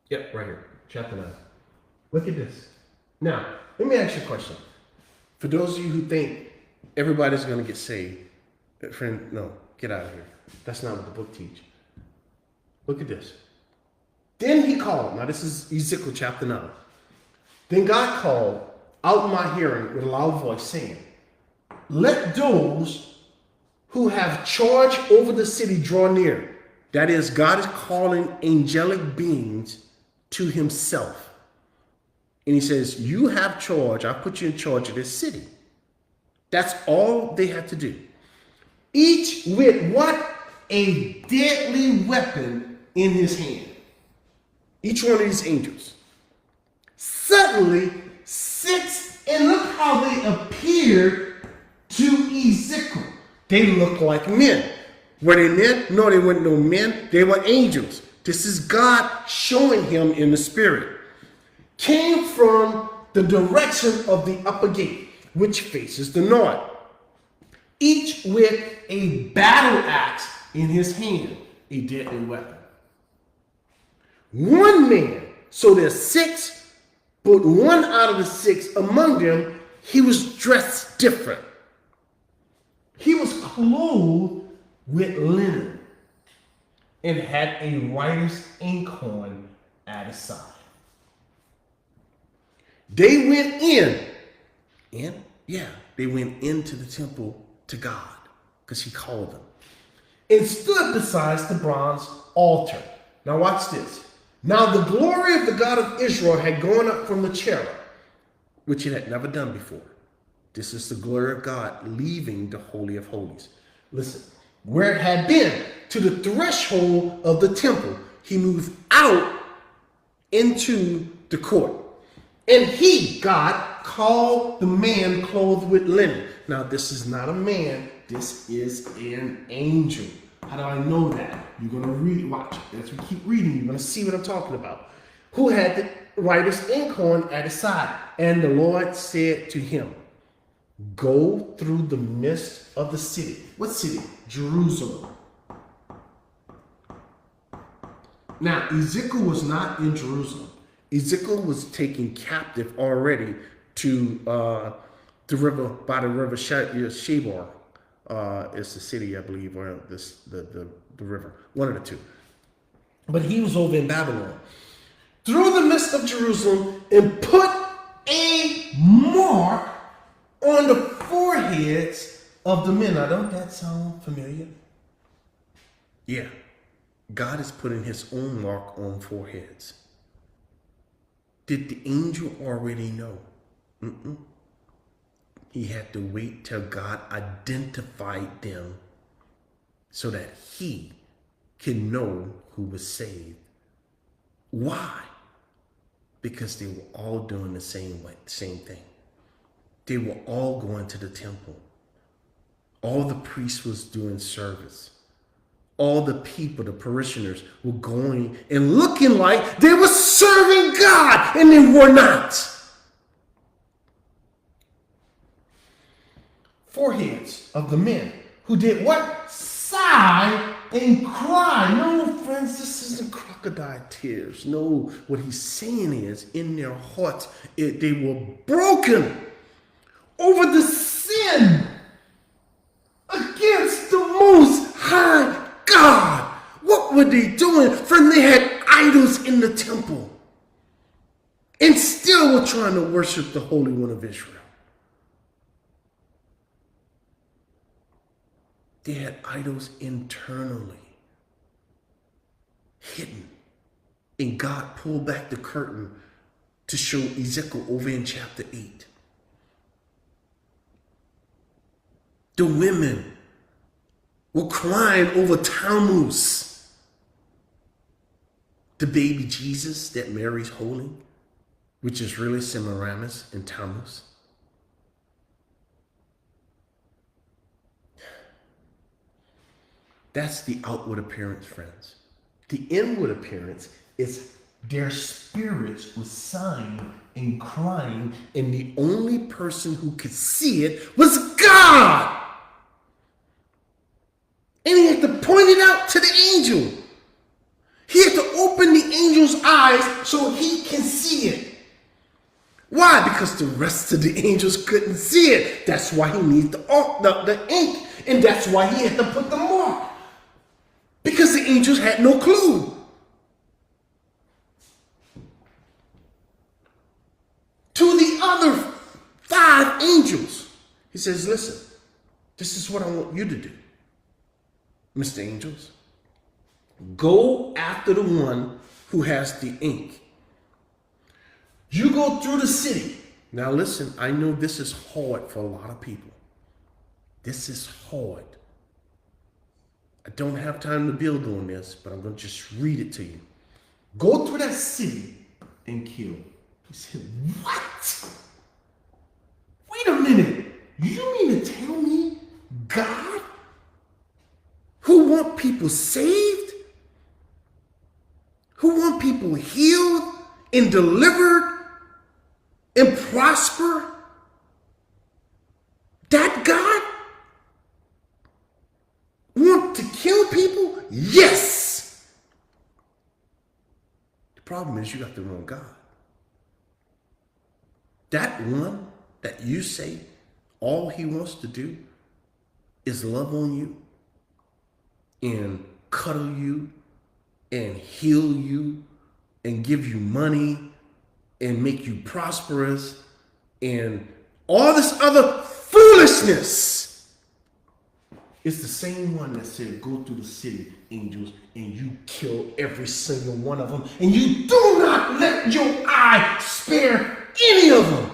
Yep, right here, chapter 9. Look at this. Now, let me ask you a question. For those of you who think everybody's going to get saved, friend, no, get out of here. That's not what the book teaches. Look at this. Then he called. Now, this is Ezekiel chapter 9. Then God called out in my hearing with a loud voice, saying, let those who have charge over the city draw near. That is, God is calling angelic beings to himself. And he says, you have charge. I put you in charge of this city. That's all they had to do. Each with what? A deadly weapon in his hand. Each one of these angels. Suddenly, 6, and look how they appeared to Ezekiel. They looked like men. Were they men? No, they weren't no men. They were angels. This is God showing him in the spirit. Came from the direction of the upper gate, which faces the north. Each with a battle axe in his hand, a deadly weapon. One man, so there's 6, but one out of the 6 among them, he was dressed different. He was clothed with linen and had a writer's inkhorn at his side. They went they went into the temple to God because he called them and stood beside the bronze altar. Now watch this. Now the glory of the God of Israel had gone up from the cherub, which it had never done before. This is the glory of God leaving the Holy of Holies. Listen, where it had been to the threshold of the temple, he moved out into the court. And he, God, called the man clothed with linen. Now, this is not a man. This is an angel. How do I know that? You're going to read, watch. As we keep reading, you're going to see what I'm talking about. Who had the writer's inkhorn at his side. And the Lord said to him, go through the midst of the city. What city? Jerusalem. Now, Ezekiel was not in Jerusalem. Ezekiel was taken captive already to the river, by the river Shebar. It's the city, I believe, or the river. One of the two. But he was over in Babylon. Through the midst of Jerusalem and put a mark on the foreheads of the men. Now, don't that sound familiar? Yeah. God is putting his own mark on foreheads. Did the angel already know? He had to wait till God identified them so that he can know who was saved. Why? Because they were all doing the same thing. They were all going to the temple. All the priests was doing service. All the people, the parishioners, were going and looking like they were serving God, and they were not. Foreheads of the men who did what? Sigh and cry. No, friends, this isn't crocodile tears. No, what he's saying is in their hearts, they were broken over the sin against the Most High God. What were they doing? Friend, they had idols in the temple and still were trying to worship the Holy One of Israel. They had idols internally, hidden. And God pulled back the curtain to show Ezekiel over in chapter 8. The women were crying over Tammuz, the baby Jesus that Mary's holding, which is really Semiramis and Tammuz. That's the outward appearance, friends. The inward appearance is their spirits were sighing and crying, and the only person who could see it was God. And he had to point it out to the angel. He had to open the angel angel's eyes so he can see it. Why? Because the rest of the angels couldn't see it. That's why he needs the ink. And that's why he had to put the mark. Because the angels had no clue. To the other 5 angels, he says, listen, this is what I want you to do, Mr. Angels. Go after the one who has the ink. You go through the city. Now listen, I know this is hard for a lot of people. This is hard. I don't have time to build on this, but I'm going to just read it to you. Go through that city and kill. He said, what? Wait a minute. You mean to tell me God, who want people saved, who want people healed and delivered and prosper, that God want to kill people? Yes. The problem is you got the wrong God. That one that you say all he wants to do is love on you and cuddle you and heal you and give you money and make you prosperous and all this other foolishness. It's the same one that said, go through the city, angels, and you kill every single one of them, and you do not let your eye spare any of them,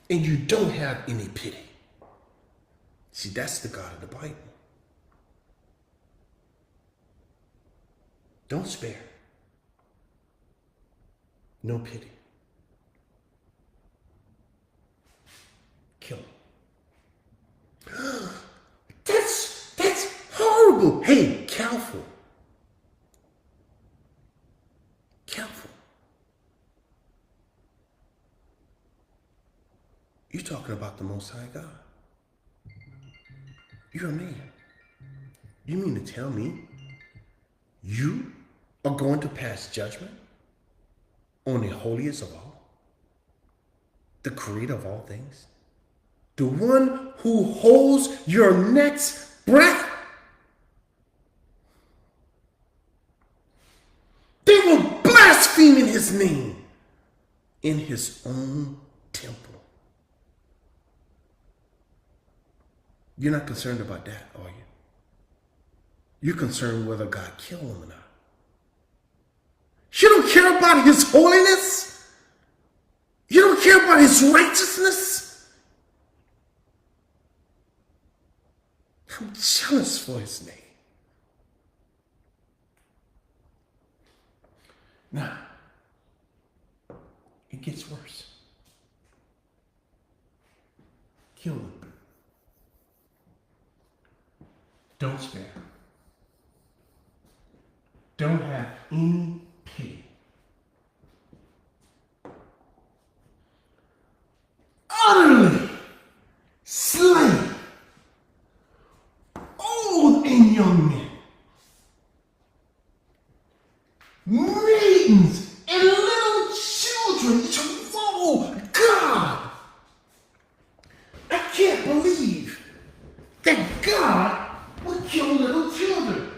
and you don't have any pity. See, that's the God of the Bible. Don't spare. No pity. Kill. That's horrible. Hey, careful. Careful. You're talking about the Most High God. You're a man. You mean to tell me you are going to pass judgment on the holiest of all, the creator of all things, the one who holds your next breath? They were blaspheming his name in his own temple. You're not concerned about that, are you? You're concerned whether God killed him or not. You don't care about his holiness? You don't care about his righteousness? I'm jealous for his name. Now, it gets worse. Kill him. Don't spare. Don't have any pity. Utterly slay old and young men, maidens and little children. Whoa, God! I can't believe that God would kill little children.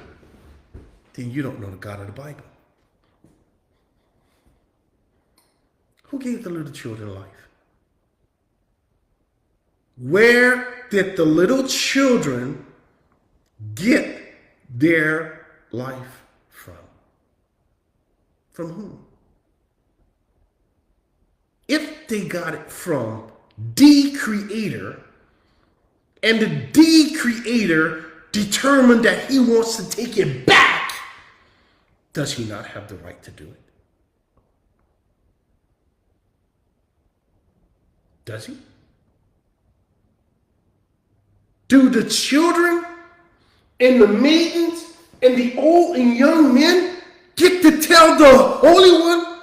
Then you don't know the God of the Bible. Who gave the little children life? Where did the little children get their life from? From whom? If they got it from the Creator, and the Creator determined that he wants to take it back, does he not have the right to do it? Does he? Do the children and the maidens and the old and young men get to tell the Holy One,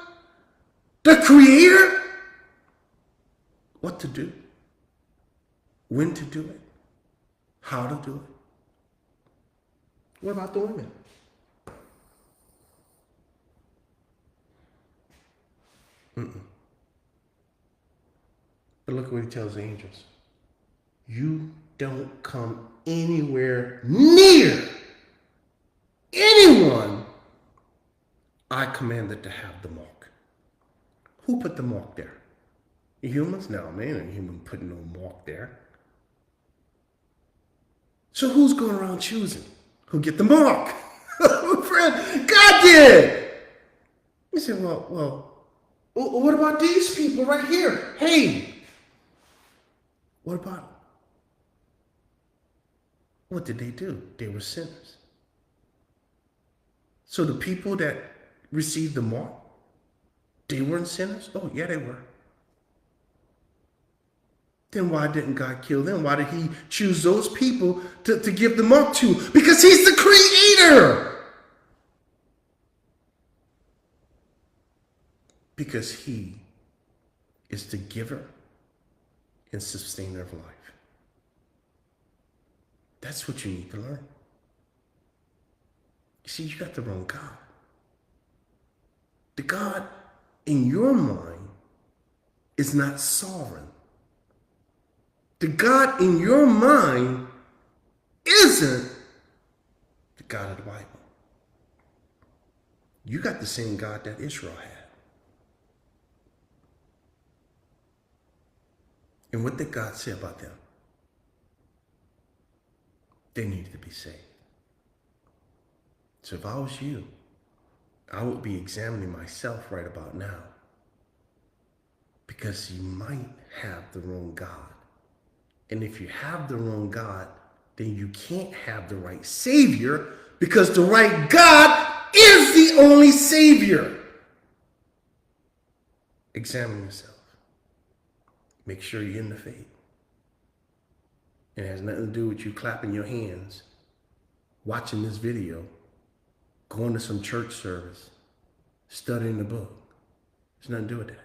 the Creator, what to do, when to do it, how to do it? What about the women? Mm-mm. But look what he tells the angels. You don't come anywhere near anyone I commanded to have the mark. Who put the mark there? The humans? No, man, ain't human putting no mark there. So who's going around choosing who get the mark? Friend, God did. He said, well, what about these people right here? Hey, what about them? What did they do? They were sinners. So the people that received the mark, they weren't sinners? Oh, yeah, they were. Then why didn't God kill them? Why did he choose those people to give the mark to? Because he's the creator. Because he is the giver and sustainer of life. That's what you need to learn. You see, you got the wrong God. The God in your mind is not sovereign. The God in your mind isn't the God of the Bible. You got the same God that Israel had. And what did God say about them? They needed to be saved. So if I was you, I would be examining myself right about now. Because you might have the wrong God. And if you have the wrong God, then you can't have the right Savior, because the right God is the only Savior. Examine yourself. Make sure you're in the faith. It has nothing to do with you clapping your hands, watching this video, going to some church service, studying the book. It's nothing to do with that.